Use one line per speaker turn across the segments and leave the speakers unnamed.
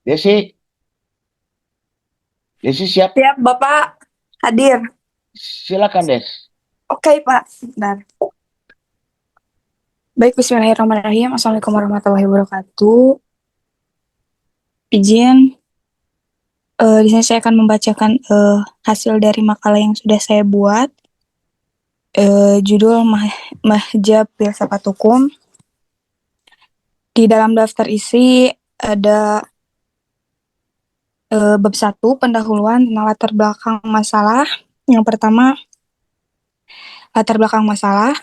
Desi, Desi siap?
Siap, Bapak hadir.
Silakan, Des.
Oke, Pak. Bentar. Baik, bismillahirrahmanirrahim. Assalamualaikum warahmatullahi wabarakatuh. Izin, di sini saya akan membacakan hasil dari makalah yang sudah saya buat. Judul Mahjab Filsafat Hukum. Di dalam daftar isi ada bab 1, pendahuluan tentang latar belakang masalah. Yang pertama, latar belakang masalah.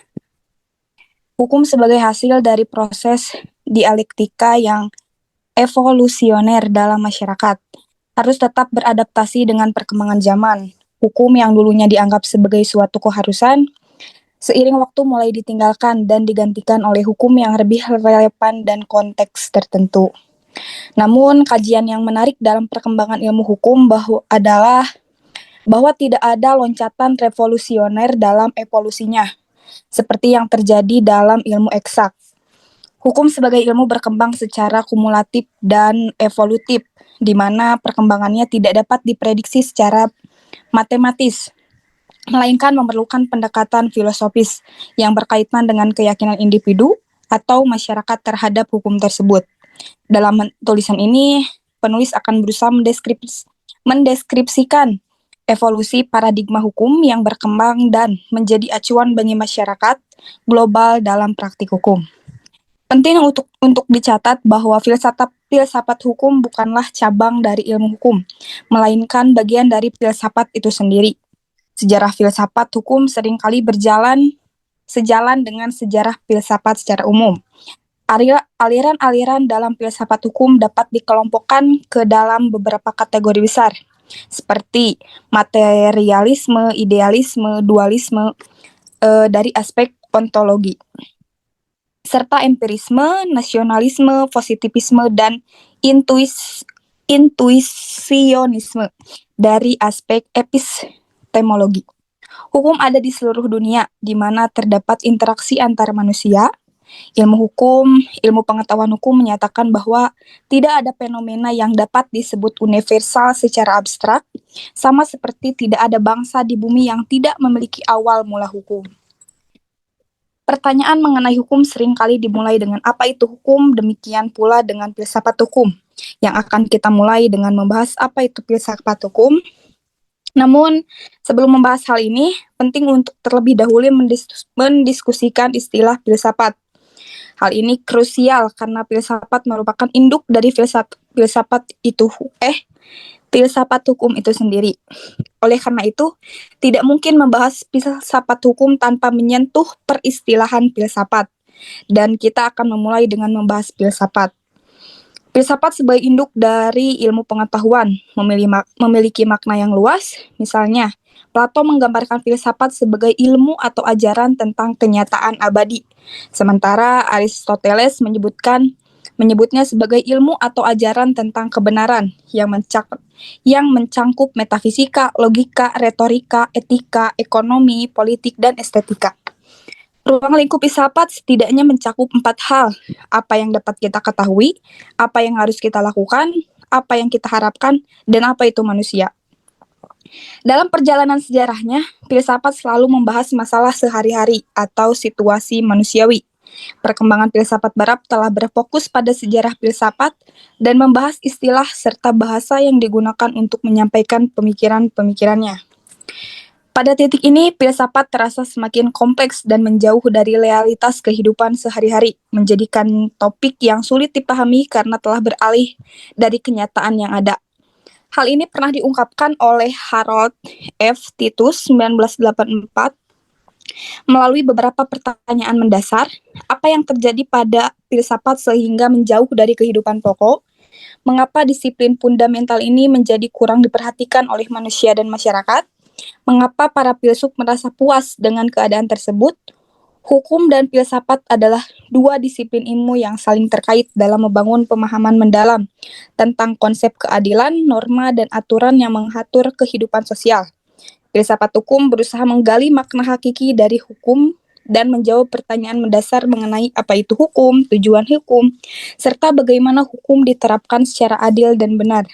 Hukum sebagai hasil dari proses dialektika yang evolusioner dalam masyarakat, harus tetap beradaptasi dengan perkembangan zaman. Hukum yang dulunya dianggap sebagai suatu keharusan, seiring waktu mulai ditinggalkan dan digantikan oleh hukum yang lebih relevan dan konteks tertentu. Namun, kajian yang menarik dalam perkembangan ilmu hukum adalah bahwa tidak ada loncatan revolusioner dalam evolusinya, seperti yang terjadi dalam ilmu eksak. Hukum sebagai ilmu berkembang secara kumulatif dan evolutif, di mana perkembangannya tidak dapat diprediksi secara matematis, melainkan memerlukan pendekatan filosofis yang berkaitan dengan keyakinan individu atau masyarakat terhadap hukum tersebut. Dalam tulisan ini, penulis akan berusaha mendeskripsikan evolusi paradigma hukum yang berkembang dan menjadi acuan bagi masyarakat global dalam praktik hukum. Penting untuk dicatat bahwa filsafat hukum bukanlah cabang dari ilmu hukum, melainkan bagian dari filsafat itu sendiri. Sejarah filsafat hukum seringkali sejalan dengan sejarah filsafat secara umum. Aliran-aliran dalam filsafat hukum dapat dikelompokkan ke dalam beberapa kategori besar, seperti materialisme, idealisme, dualisme, dari aspek ontologi, serta empirisme, nasionalisme, positivisme, dan intuisionisme dari aspek epistemologi. Hukum ada di seluruh dunia, di mana terdapat interaksi antara manusia. Ilmu pengetahuan hukum menyatakan bahwa tidak ada fenomena yang dapat disebut universal secara abstrak, sama seperti tidak ada bangsa di bumi yang tidak memiliki awal mula hukum. Pertanyaan mengenai hukum seringkali dimulai dengan apa itu hukum, demikian pula dengan filsafat hukum, yang akan kita mulai dengan membahas apa itu filsafat hukum. Namun, sebelum membahas hal ini, penting untuk terlebih dahulu mendiskusikan istilah filsafat. Hal ini krusial karena filsafat merupakan induk dari filsafat hukum itu sendiri. Oleh karena itu, tidak mungkin membahas filsafat hukum tanpa menyentuh peristilahan filsafat. Dan kita akan memulai dengan membahas filsafat. Filsafat sebagai induk dari ilmu pengetahuan memiliki makna yang luas. Misalnya, Plato menggambarkan filsafat sebagai ilmu atau ajaran tentang kenyataan abadi. Sementara Aristoteles menyebutnya sebagai ilmu atau ajaran tentang kebenaran yang mencangkup metafisika, logika, retorika, etika, ekonomi, politik, dan estetika. Ruang lingkup filsafat setidaknya mencakup 4 hal: apa yang dapat kita ketahui, apa yang harus kita lakukan, apa yang kita harapkan, dan apa itu manusia. Dalam perjalanan sejarahnya, filsafat selalu membahas masalah sehari-hari atau situasi manusiawi. Perkembangan filsafat barat telah berfokus pada sejarah filsafat dan membahas istilah serta bahasa yang digunakan untuk menyampaikan pemikiran-pemikirannya. Pada titik ini, filsafat terasa semakin kompleks dan menjauh dari realitas kehidupan sehari-hari, menjadikan topik yang sulit dipahami karena telah beralih dari kenyataan yang ada. Hal ini pernah diungkapkan oleh Harold F. Titus 1984 melalui beberapa pertanyaan mendasar. Apa yang terjadi pada filsafat sehingga menjauh dari kehidupan pokok? Mengapa disiplin fundamental ini menjadi kurang diperhatikan oleh manusia dan masyarakat? Mengapa para filsuf merasa puas dengan keadaan tersebut? Hukum dan filsafat adalah dua disiplin ilmu yang saling terkait dalam membangun pemahaman mendalam tentang konsep keadilan, norma, dan aturan yang mengatur kehidupan sosial. Filsafat hukum berusaha menggali makna hakiki dari hukum dan menjawab pertanyaan mendasar mengenai apa itu hukum, tujuan hukum, serta bagaimana hukum diterapkan secara adil dan benar.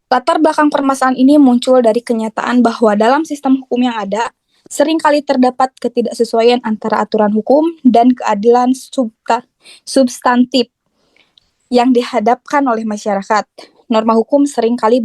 Latar belakang permasalahan ini muncul dari kenyataan bahwa dalam sistem hukum yang ada, seringkali terdapat ketidaksesuaian antara aturan hukum dan keadilan substantif yang dihadapkan oleh masyarakat. Norma hukum seringkali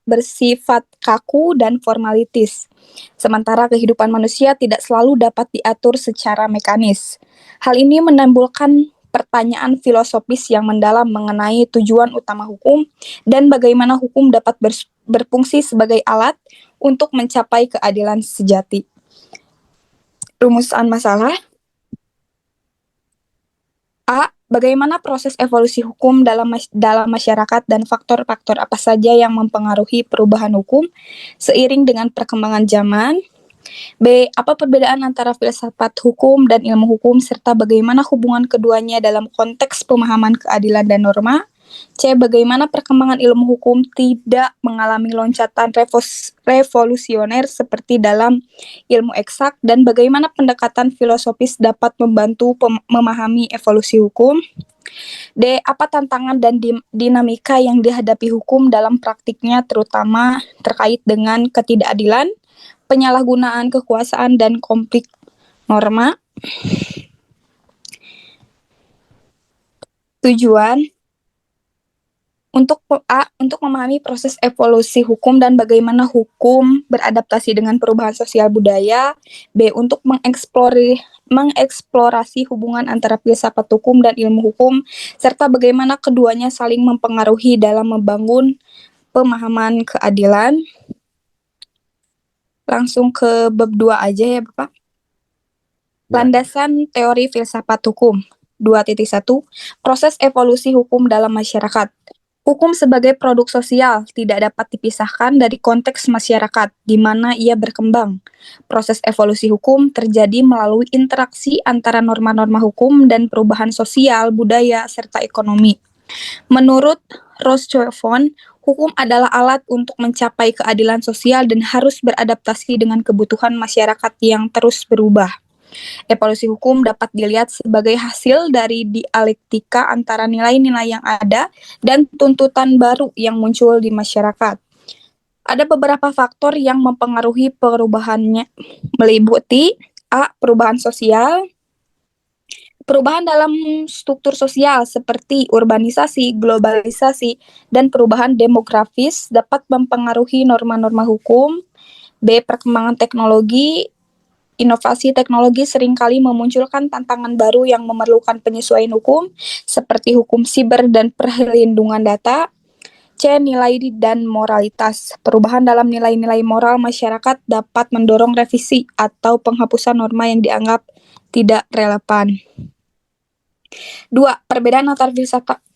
bersifat kaku dan formalitis, sementara kehidupan manusia tidak selalu dapat diatur secara mekanis. Hal ini menimbulkan pertanyaan filosofis yang mendalam mengenai tujuan utama hukum dan bagaimana hukum dapat berfungsi sebagai alat untuk mencapai keadilan sejati. Rumusan masalah. A. Bagaimana proses evolusi hukum dalam masyarakat dan faktor-faktor apa saja yang mempengaruhi perubahan hukum seiring dengan perkembangan zaman. B. Apa perbedaan antara filsafat hukum dan ilmu hukum serta bagaimana hubungan keduanya dalam konteks pemahaman keadilan dan norma. C. Bagaimana perkembangan ilmu hukum tidak mengalami loncatan revolusioner seperti dalam ilmu eksak dan bagaimana pendekatan filosofis dapat membantu memahami evolusi hukum. D. Apa tantangan dan dinamika yang dihadapi hukum dalam praktiknya terutama terkait dengan ketidakadilan, penyalahgunaan kekuasaan dan konflik norma. Tujuan untuk memahami proses evolusi hukum dan bagaimana hukum beradaptasi dengan perubahan sosial budaya. B. Untuk mengeksplorasi hubungan antara filsafat hukum dan ilmu hukum serta bagaimana keduanya saling mempengaruhi dalam membangun pemahaman keadilan. Langsung ke bab 2 aja ya, Bapak. Landasan teori filsafat hukum. 2.1 Proses evolusi hukum dalam masyarakat. Hukum sebagai produk sosial tidak dapat dipisahkan dari konteks masyarakat di mana ia berkembang. Proses evolusi hukum terjadi melalui interaksi antara norma-norma hukum dan perubahan sosial, budaya, serta ekonomi. Menurut Rochefort, hukum adalah alat untuk mencapai keadilan sosial dan harus beradaptasi dengan kebutuhan masyarakat yang terus berubah. Evolusi hukum dapat dilihat sebagai hasil dari dialektika antara nilai-nilai yang ada dan tuntutan baru yang muncul di masyarakat. Ada beberapa faktor yang mempengaruhi perubahannya, meliputi A. Perubahan sosial. Perubahan dalam struktur sosial seperti urbanisasi, globalisasi, dan perubahan demografis dapat mempengaruhi norma-norma hukum. B. Perkembangan teknologi. Inovasi teknologi seringkali memunculkan tantangan baru yang memerlukan penyesuaian hukum, seperti hukum siber dan perlindungan data. C. Nilai dan moralitas. Perubahan dalam nilai-nilai moral masyarakat dapat mendorong revisi atau penghapusan norma yang dianggap tidak relevan. 2. Perbedaan antara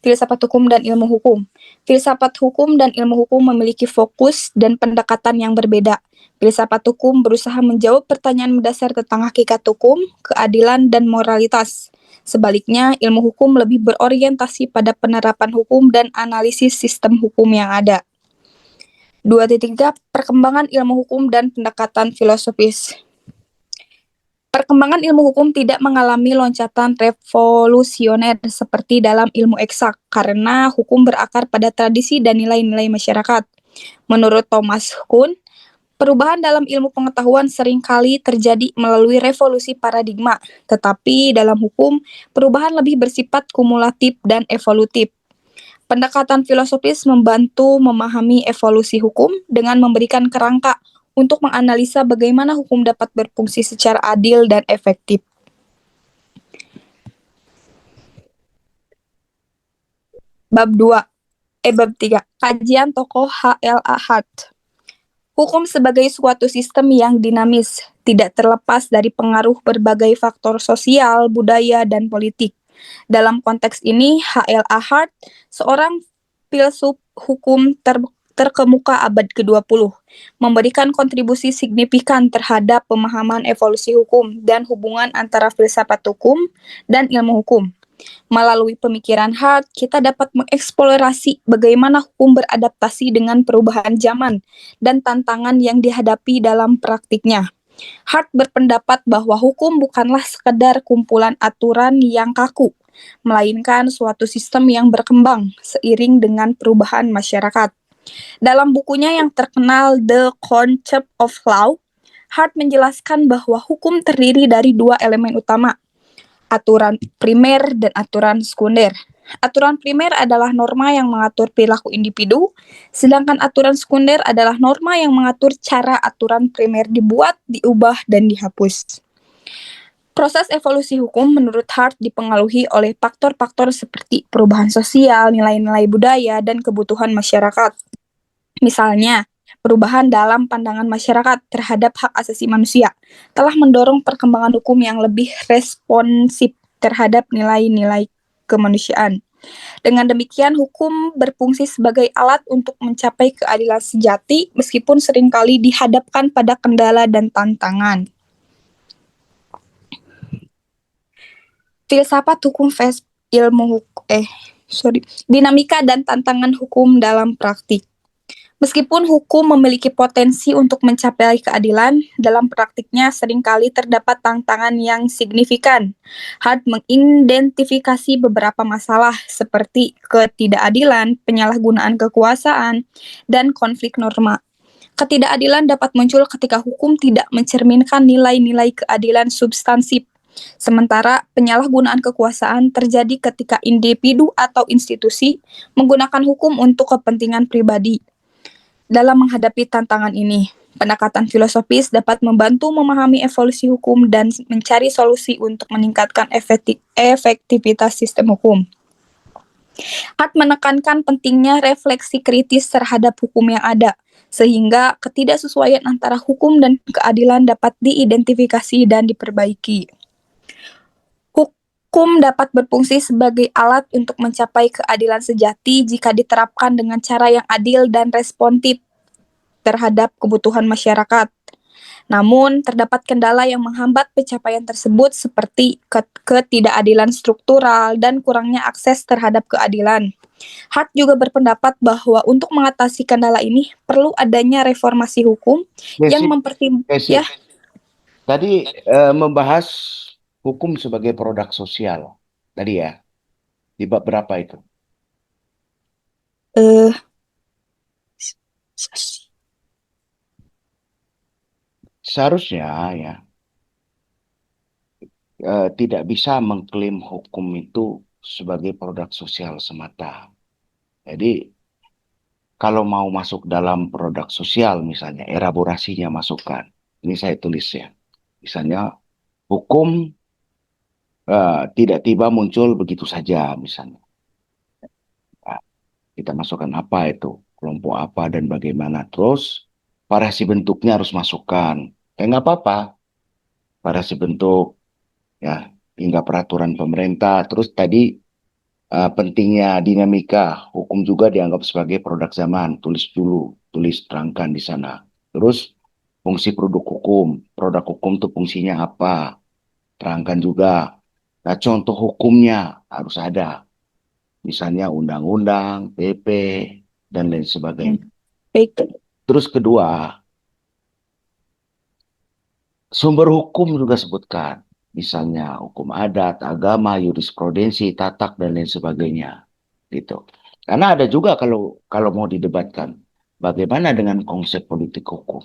filsafat hukum dan ilmu hukum. Filsafat hukum dan ilmu hukum memiliki fokus dan pendekatan yang berbeda. Filsafat hukum berusaha menjawab pertanyaan mendasar tentang hakikat hukum, keadilan, dan moralitas. Sebaliknya, ilmu hukum lebih berorientasi pada penerapan hukum dan analisis sistem hukum yang ada. 2.3 Perkembangan ilmu hukum dan pendekatan filosofis. Perkembangan ilmu hukum tidak mengalami loncatan revolusioner seperti dalam ilmu eksak, karena hukum berakar pada tradisi dan nilai-nilai masyarakat. Menurut Thomas Kuhn, perubahan dalam ilmu pengetahuan seringkali terjadi melalui revolusi paradigma, tetapi dalam hukum, perubahan lebih bersifat kumulatif dan evolutif. Pendekatan filosofis membantu memahami evolusi hukum dengan memberikan kerangka untuk menganalisa bagaimana hukum dapat berfungsi secara adil dan efektif. Bab 3. Kajian tokoh H.L.A. Hart. Hukum sebagai suatu sistem yang dinamis, tidak terlepas dari pengaruh berbagai faktor sosial, budaya, dan politik. Dalam konteks ini, H.L.A. Hart, seorang filsuf hukum terkemuka abad ke-20, memberikan kontribusi signifikan terhadap pemahaman evolusi hukum dan hubungan antara filsafat hukum dan ilmu hukum. Melalui pemikiran Hart, kita dapat mengeksplorasi bagaimana hukum beradaptasi dengan perubahan zaman dan tantangan yang dihadapi dalam praktiknya. Hart berpendapat bahwa hukum bukanlah sekedar kumpulan aturan yang kaku, melainkan suatu sistem yang berkembang seiring dengan perubahan masyarakat. Dalam bukunya yang terkenal The Concept of Law, Hart menjelaskan bahwa hukum terdiri dari dua elemen utama, aturan primer dan aturan sekunder. Aturan primer adalah norma yang mengatur perilaku individu, sedangkan aturan sekunder adalah norma yang mengatur cara aturan primer dibuat, diubah, dan dihapus. Proses evolusi hukum menurut Hart dipengaruhi oleh faktor-faktor seperti perubahan sosial, nilai-nilai budaya, dan kebutuhan masyarakat. Misalnya, perubahan dalam pandangan masyarakat terhadap hak asasi manusia telah mendorong perkembangan hukum yang lebih responsif terhadap nilai-nilai kemanusiaan. Dengan demikian, hukum berfungsi sebagai alat untuk mencapai keadilan sejati meskipun seringkali dihadapkan pada kendala dan tantangan. Filsafat hukum dinamika dan tantangan hukum dalam praktik. Meskipun hukum memiliki potensi untuk mencapai keadilan, dalam praktiknya seringkali terdapat tantangan yang signifikan. Hart mengidentifikasi beberapa masalah seperti ketidakadilan, penyalahgunaan kekuasaan, dan konflik norma. Ketidakadilan dapat muncul ketika hukum tidak mencerminkan nilai-nilai keadilan substansif. Sementara penyalahgunaan kekuasaan terjadi ketika individu atau institusi menggunakan hukum untuk kepentingan pribadi. Dalam menghadapi tantangan ini, pendekatan filosofis dapat membantu memahami evolusi hukum dan mencari solusi untuk meningkatkan efektivitas sistem hukum. Hart menekankan pentingnya refleksi kritis terhadap hukum yang ada, sehingga ketidaksesuaian antara hukum dan keadilan dapat diidentifikasi dan diperbaiki. Hukum dapat berfungsi sebagai alat untuk mencapai keadilan sejati jika diterapkan dengan cara yang adil dan responsif terhadap kebutuhan masyarakat. Namun, terdapat kendala yang menghambat pencapaian tersebut seperti ketidakadilan struktural dan kurangnya akses terhadap keadilan. Hart juga berpendapat bahwa untuk mengatasi kendala ini perlu adanya reformasi hukum yang
ya. Tadi membahas hukum sebagai produk sosial. Tadi ya, di bab berapa itu? Seharusnya ya tidak bisa mengklaim hukum itu sebagai produk sosial semata. Jadi kalau mau masuk dalam produk sosial misalnya, elaborasinya masukkan. Ini saya tulis ya. Misalnya hukum tidak tiba muncul begitu saja misalnya. Nah, kita masukkan apa itu, kelompok apa dan bagaimana. Terus variasi bentuknya harus masukkan. Nggak apa-apa. Variasi bentuk ya hingga peraturan pemerintah. Terus tadi pentingnya dinamika hukum juga dianggap sebagai produk zaman. Tulis dulu, tulis terangkan di sana. Terus fungsi produk hukum itu fungsinya apa? Terangkan juga. Nah, contoh hukumnya harus ada. Misalnya undang-undang, PP, dan lain sebagainya.
Baik.
Terus kedua, sumber hukum juga sebutkan. Misalnya hukum adat, agama, jurisprudensi, tatak, dan lain sebagainya. Gitu. Karena ada juga kalau mau didebatkan, bagaimana dengan konsep politik hukum?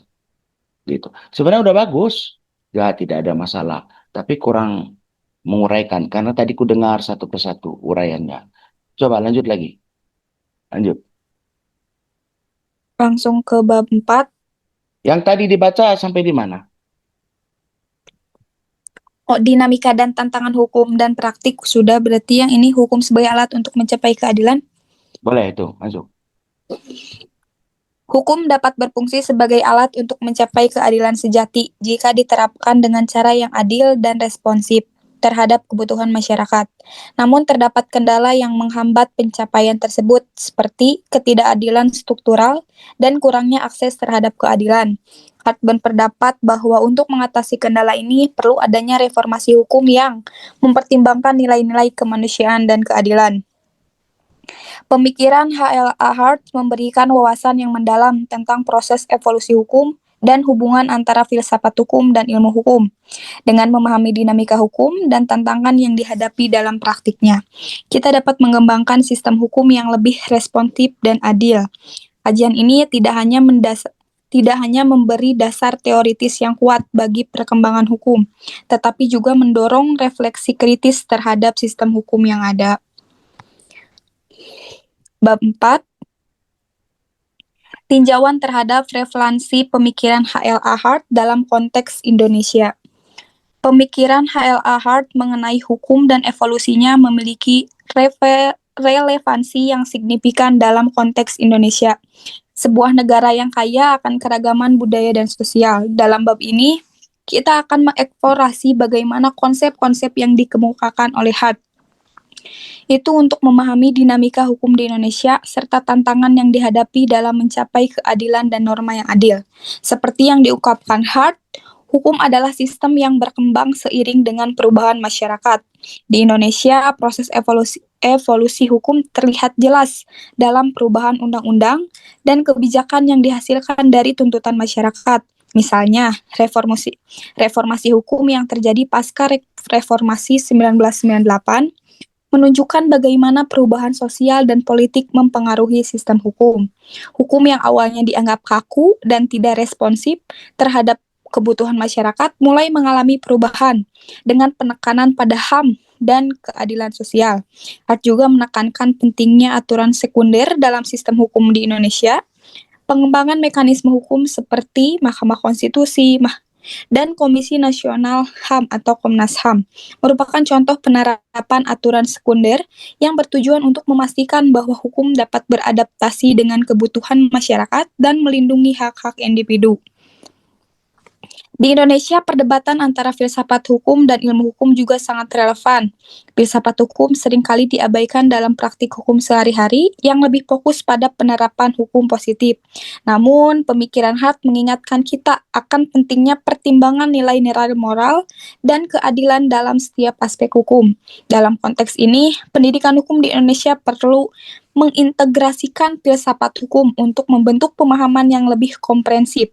Gitu. Sebenarnya udah bagus, ya tidak ada masalah. Tapi kurang menguraikan, karena tadi ku dengar satu persatu uraiannya. Coba lanjut lagi. Lanjut.
Langsung ke bab 4.
Yang tadi dibaca sampai di mana?
Oh, dinamika dan tantangan hukum dan praktik sudah, berarti yang ini hukum sebagai alat untuk mencapai keadilan.
Boleh itu, masuk.
Hukum dapat berfungsi sebagai alat untuk mencapai keadilan sejati jika diterapkan dengan cara yang adil dan responsif terhadap kebutuhan masyarakat. Namun terdapat kendala yang menghambat pencapaian tersebut seperti ketidakadilan struktural dan kurangnya akses terhadap keadilan. Hart berpendapat bahwa untuk mengatasi kendala ini perlu adanya reformasi hukum yang mempertimbangkan nilai-nilai kemanusiaan dan keadilan. Pemikiran H.L.A. Hart memberikan wawasan yang mendalam tentang proses evolusi hukum dan hubungan antara filsafat hukum dan ilmu hukum, dengan memahami dinamika hukum dan tantangan yang dihadapi dalam praktiknya. Kita dapat mengembangkan sistem hukum yang lebih responsif dan adil. Kajian ini tidak hanya memberi dasar teoritis yang kuat bagi perkembangan hukum, tetapi juga mendorong refleksi kritis terhadap sistem hukum yang ada. Bab 4, tinjauan terhadap relevansi pemikiran H.L.A. Hart dalam konteks Indonesia. Pemikiran H.L.A. Hart mengenai hukum dan evolusinya memiliki relevansi yang signifikan dalam konteks Indonesia, sebuah negara yang kaya akan keragaman budaya dan sosial. Dalam bab ini, kita akan mengeksplorasi bagaimana konsep-konsep yang dikemukakan oleh Hart itu untuk memahami dinamika hukum di Indonesia serta tantangan yang dihadapi dalam mencapai keadilan dan norma yang adil. Seperti yang diungkapkan Hart, hukum adalah sistem yang berkembang seiring dengan perubahan masyarakat. Di Indonesia, proses evolusi hukum terlihat jelas dalam perubahan undang-undang dan kebijakan yang dihasilkan dari tuntutan masyarakat. Misalnya, reformasi hukum yang terjadi pasca reformasi 1998 menunjukkan bagaimana perubahan sosial dan politik mempengaruhi sistem hukum. Hukum yang awalnya dianggap kaku dan tidak responsif terhadap kebutuhan masyarakat mulai mengalami perubahan dengan penekanan pada HAM dan keadilan sosial. Hart juga menekankan pentingnya aturan sekunder dalam sistem hukum di Indonesia, pengembangan mekanisme hukum seperti Mahkamah Konstitusi, dan Komisi Nasional HAM atau Komnas HAM merupakan contoh penerapan aturan sekunder yang bertujuan untuk memastikan bahwa hukum dapat beradaptasi dengan kebutuhan masyarakat dan melindungi hak-hak individu. Di Indonesia, perdebatan antara filsafat hukum dan ilmu hukum juga sangat relevan. Filsafat hukum seringkali diabaikan dalam praktik hukum sehari-hari yang lebih fokus pada penerapan hukum positif. Namun, pemikiran Hart mengingatkan kita akan pentingnya pertimbangan nilai-nilai moral dan keadilan dalam setiap aspek hukum. Dalam konteks ini, pendidikan hukum di Indonesia perlu mengintegrasikan filsafat hukum untuk membentuk pemahaman yang lebih komprehensif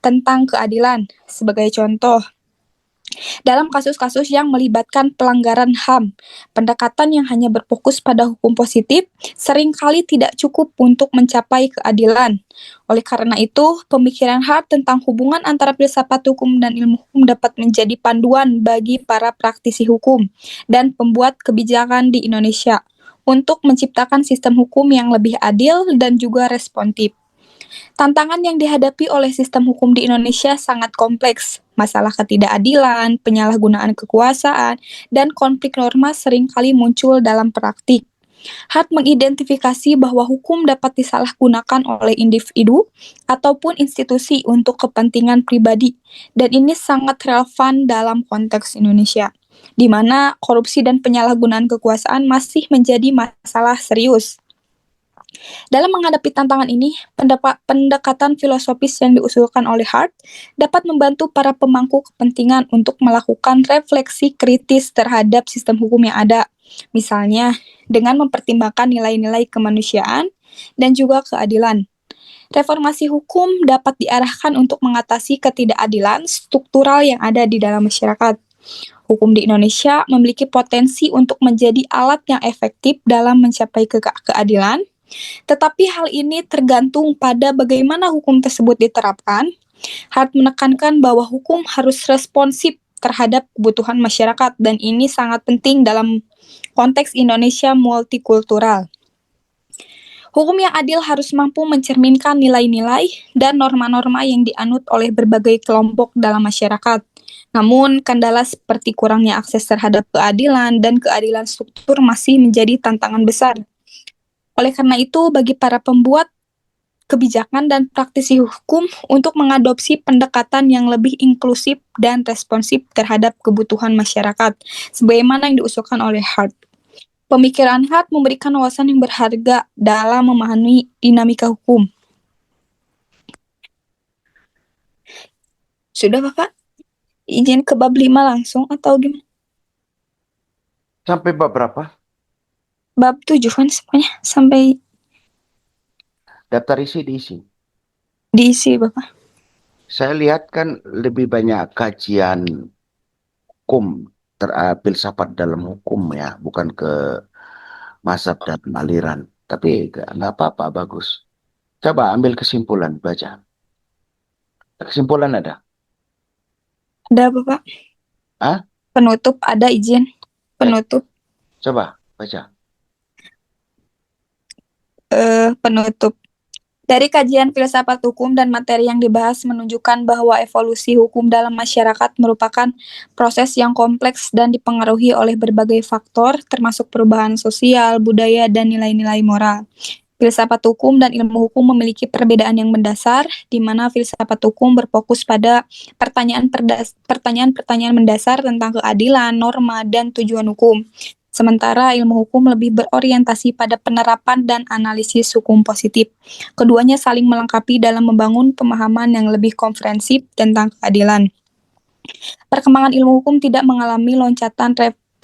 tentang keadilan. Sebagai contoh, dalam kasus-kasus yang melibatkan pelanggaran HAM, pendekatan yang hanya berfokus pada hukum positif seringkali tidak cukup untuk mencapai keadilan. Oleh karena itu, pemikiran Hart tentang hubungan antara filsafat hukum dan ilmu hukum dapat menjadi panduan bagi para praktisi hukum dan pembuat kebijakan di Indonesia untuk menciptakan sistem hukum yang lebih adil dan juga responsif. Tantangan yang dihadapi oleh sistem hukum di Indonesia sangat kompleks. Masalah ketidakadilan, penyalahgunaan kekuasaan, dan konflik norma seringkali muncul dalam praktik. Hart mengidentifikasi bahwa hukum dapat disalahgunakan oleh individu ataupun institusi untuk kepentingan pribadi, dan ini sangat relevan dalam konteks Indonesia, di mana korupsi dan penyalahgunaan kekuasaan masih menjadi masalah serius. Dalam menghadapi tantangan ini, pendekatan filosofis yang diusulkan oleh Hart dapat membantu para pemangku kepentingan untuk melakukan refleksi kritis terhadap sistem hukum yang ada. Misalnya, dengan mempertimbangkan nilai-nilai kemanusiaan dan juga keadilan. Reformasi hukum dapat diarahkan untuk mengatasi ketidakadilan struktural yang ada di dalam masyarakat. Hukum di Indonesia memiliki potensi untuk menjadi alat yang efektif dalam mencapai keadilan, tetapi hal ini tergantung pada bagaimana hukum tersebut diterapkan. Hart menekankan bahwa hukum harus responsif terhadap kebutuhan masyarakat, dan ini sangat penting dalam konteks Indonesia multikultural. Hukum yang adil harus mampu mencerminkan nilai-nilai dan norma-norma yang dianut oleh berbagai kelompok dalam masyarakat. Namun, kendala seperti kurangnya akses terhadap keadilan dan keadilan struktur masih menjadi tantangan besar. Oleh karena itu, bagi para pembuat kebijakan dan praktisi hukum untuk mengadopsi pendekatan yang lebih inklusif dan responsif terhadap kebutuhan masyarakat, sebagaimana yang diusulkan oleh Hart. Pemikiran Hart memberikan wawasan yang berharga dalam memahami dinamika hukum. Sudah, Bapak? Izin ke bab 5 langsung atau gimana?
Sampai bab berapa?
Bab 7 kan semuanya, sampai
Daftar isi diisi.
diisi, Bapak.
Saya lihat kan lebih banyak kajian hukum, filsafat dalam hukum ya, bukan ke mazhab dan aliran. Tapi nggak apa-apa, bagus. Coba ambil kesimpulan, baca. Kesimpulan ada?
Ada apa, Pak?
Ah,
Penutup, ada izin. Penutup.
coba baca.
Penutup. Dari kajian filsafat hukum dan materi yang dibahas menunjukkan bahwa evolusi hukum dalam masyarakat merupakan proses yang kompleks dan dipengaruhi oleh berbagai faktor, termasuk perubahan sosial, budaya, dan nilai-nilai moral. Filsafat hukum dan ilmu hukum memiliki perbedaan yang mendasar, di mana filsafat hukum berfokus pada pertanyaan-pertanyaan mendasar tentang keadilan, norma, dan tujuan hukum. Sementara ilmu hukum lebih berorientasi pada penerapan dan analisis hukum positif. Keduanya saling melengkapi dalam membangun pemahaman yang lebih komprehensif tentang keadilan. Perkembangan ilmu hukum tidak mengalami loncatan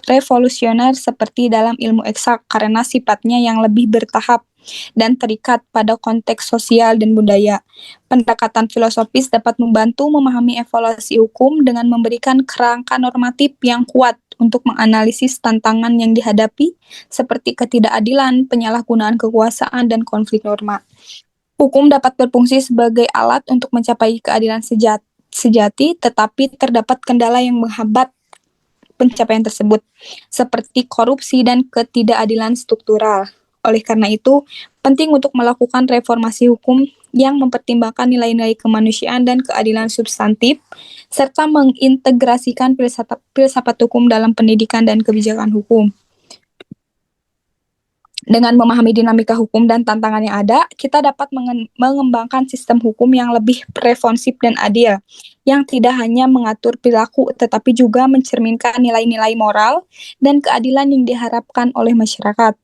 revolusioner seperti dalam ilmu eksak karena sifatnya yang lebih bertahap dan terikat pada konteks sosial dan budaya. Pendekatan filosofis dapat membantu memahami evolusi hukum dengan memberikan kerangka normatif yang kuat untuk menganalisis tantangan yang dihadapi seperti ketidakadilan, penyalahgunaan kekuasaan, dan konflik norma. Hukum dapat berfungsi sebagai alat untuk mencapai keadilan sejati, tetapi terdapat kendala yang menghambat pencapaian tersebut, seperti korupsi dan ketidakadilan struktural. Oleh karena itu, penting untuk melakukan reformasi hukum yang mempertimbangkan nilai-nilai kemanusiaan dan keadilan substantif, serta mengintegrasikan filsafat hukum dalam pendidikan dan kebijakan hukum. Dengan memahami dinamika hukum dan tantangan yang ada, kita dapat mengembangkan sistem hukum yang lebih responsif dan adil, yang tidak hanya mengatur perilaku, tetapi juga mencerminkan nilai-nilai moral dan keadilan yang diharapkan oleh masyarakat.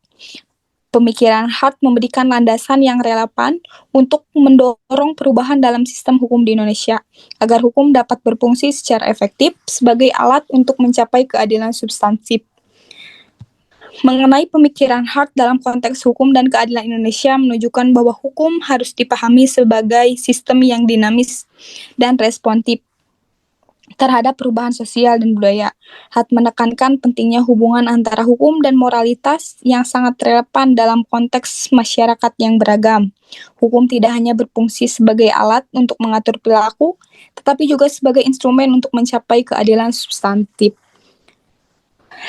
Pemikiran Hart memberikan landasan yang relevan untuk mendorong perubahan dalam sistem hukum di Indonesia, agar hukum dapat berfungsi secara efektif sebagai alat untuk mencapai keadilan substantif. Mengenai pemikiran Hart dalam konteks hukum dan keadilan Indonesia menunjukkan bahwa hukum harus dipahami sebagai sistem yang dinamis dan responsif terhadap perubahan sosial dan budaya. Hart menekankan pentingnya hubungan antara hukum dan moralitas yang sangat relevan dalam konteks masyarakat yang beragam. Hukum tidak hanya berfungsi sebagai alat untuk mengatur perilaku, tetapi juga sebagai instrumen untuk mencapai keadilan substantif.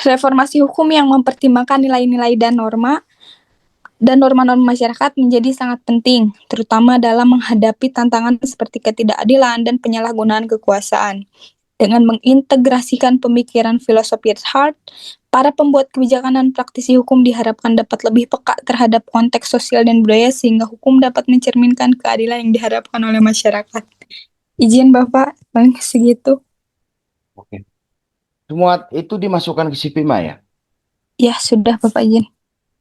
Reformasi hukum yang mempertimbangkan nilai-nilai dan norma-norma masyarakat menjadi sangat penting, terutama dalam menghadapi tantangan seperti ketidakadilan dan penyalahgunaan kekuasaan. Dengan mengintegrasikan pemikiran filosofi Hart, para pembuat kebijakan dan praktisi hukum diharapkan dapat lebih peka terhadap konteks sosial dan budaya sehingga hukum dapat mencerminkan keadilan yang diharapkan oleh masyarakat. Izin Bapak, paling segitu.
Oke. Semua itu dimasukkan ke CIPIMA ya?
Ya, sudah Bapak izin.